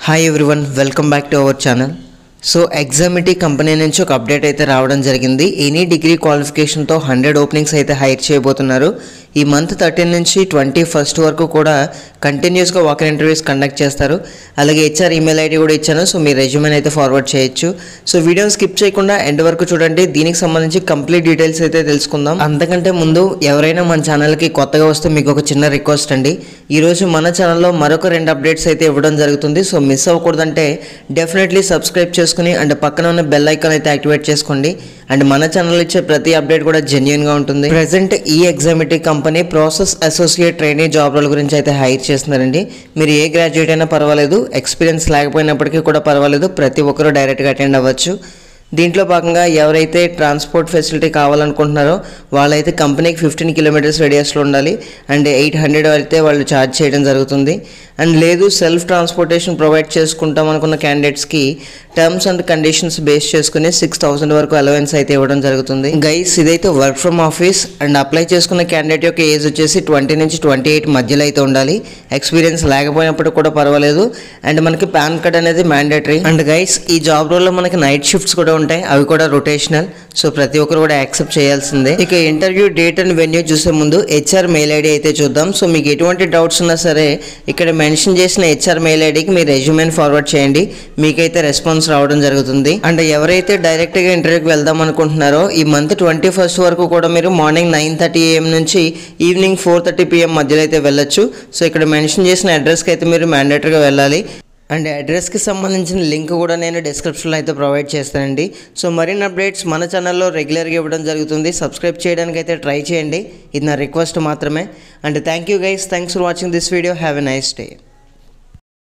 Hi everyone, welcome back to our channel. So Examity company నుంచి ఒక update అయితే రావడం జరిగింది. ఎనీ డిగ్రీ క్వాలిఫికేషన్తో 100 ఓపెనింగ్స్ అయితే హైర్ చేయబోతున్నారు. ఈ మంత్ 13 నుంచి 21 వరకు కూడా కంటిన్యూస్గా వాక్ ఇంటర్వ్యూస్ కండక్ట్ చేస్తారు. అలాగే హెచ్ఆర్ ఈమెయిల్ ఐడి కూడా ఇచ్చాను. సో మీ రెజ్యూమెని అయితే ఫార్వర్డ్ చేయొచ్చు. సో వీడియోని స్కిప్ చేయకుండా ఎండ్ వరకు చూడండి. దీనికి సంబంధించి కంప్లీట్ డీటెయిల్స్ అయితే తెలుసుకుందాం. అంతకంటే ముందు ఎవరైనా మన ఛానల్కి కొత్తగా వస్తే మీకు ఒక చిన్న రిక్వెస్ట్ అండి. ఈరోజు మన ఛానల్లో మరొక 2 అప్డేట్స్ అయితే ఇవ్వడం జరుగుతుంది. సో మిస్ అవ్వకూడదంటే డెఫినెట్లీ సబ్స్క్రైబ్ చేసుకుని అండ్ పక్కన ఉన్న బెల్ ఐకాన్ అయితే యాక్టివేట్ చేసుకోండి. అండ్ మన ఛానల్ ఇచ్చే ప్రతి అప్డేట్ కూడా జెన్యూన్గా ఉంటుంది. ప్రెజెంట్ ఈ Examity company process associate trainee job role గురించి అయితే హైర్ చేస్తున్నారండి. మీరు ఏ గ్రాడ్యుయేట్ అయినా పర్వాలేదు, ఎక్స్పీరియన్స్ లేకపోయినప్పటికీ కూడా పర్వాలేదు, ప్రతి ఒక్కరూ డైరెక్ట్గా అటెండ్ అవ్వచ్చు. దీంట్లో భాగంగా ఎవరైతే ట్రాన్స్పోర్ట్ ఫెసిలిటీ కావాలనుకుంటున్నారో వాళ్ళైతే కంపెనీకి 15 కిలోమీటర్స్ రేడియస్లో ఉండాలి. అండ్ 800 అయితే వాళ్ళు ఛార్జ్ చేయడం జరుగుతుంది. అండ్ లేదు సెల్ఫ్ ట్రాన్స్పోర్టేషన్ ప్రొవైడ్ చేసుకుంటాం అనుకున్న క్యాండిడేట్స్కి టర్మ్స్ అండ్ కండిషన్స్ బేస్ చేసుకుని 6000 వరకు అలవెన్స్ అయితే ఇవ్వడం జరుగుతుంది. గైస్ ఇదైతే work from office. And apply చేసుకున్న క్యాండిడేట్ యొక్క ఏజ్ వచ్చేసి 20 నుంచి 28 మధ్యలో అయితే ఉండాలి. ఎక్స్పీరియన్స్ లేకపోయినప్పుడు కూడా పర్వాలేదు. అండ్ మనకి పాన్ కార్డ్ అనేది మ్యాండేటరీ. అండ్ గైస్ ఈ జాబ్ రోల్లో మనకి నైట్ షిఫ్ట్స్ కూడా ఉంటాయి, అవి కూడా రొటేషనల్. సో ప్రతి ఒక్కరు కూడా యాక్సెప్ట్ చేయాల్సిందే. ఇక ఇంటర్వ్యూ డేట్ అండ్ వెన్యూ చూసే ముందు హెచ్ఆర్ మెయిల్ ఐడి అయితే చూద్దాం. సో మీకు ఎటువంటి డౌట్స్ ఉన్నా సరే ఇక్కడ మెన్షన్ చేసిన హెచ్ఆర్ మెయిల్ ఐడికి మీ రెజ్యూమెని ఫార్వర్డ్ చేయండి, మీకైతే రెస్పాన్స్ రావడం జరుగుతుంది. అండ్ ఎవరైతే డైరెక్ట్గా ఇంటర్వ్యూకి వెళ్దాం అనుకుంటున్నారో ఈ మంత్ 21 వరకు కూడా మీరు మార్నింగ్ 9:30 AM నుంచి ఈవినింగ్ 4:30 PM మధ్యలో అయితే వెళ్ళొచ్చు. సో ఇక్కడ మెన్షన్ చేసిన అడ్రస్కి అయితే మీరు మ్యాండేటరీగా వెళ్ళాలి. అండ్ అడ్రస్కి సంబంధించిన లింక్ కూడా నేను డిస్క్రిప్షన్లో అయితే ప్రొవైడ్ చేస్తానండి. సో మరిన్ని అప్డేట్స్ మన ఛానల్లో రెగ్యులర్గా ఇవ్వడం జరుగుతుంది. సబ్స్క్రైబ్ చేయడానికి అయితే ట్రై చేయండి, ఇది నా రిక్వెస్ట్ మాత్రమే. And thank you guys, thanks for watching this video. Have a nice day.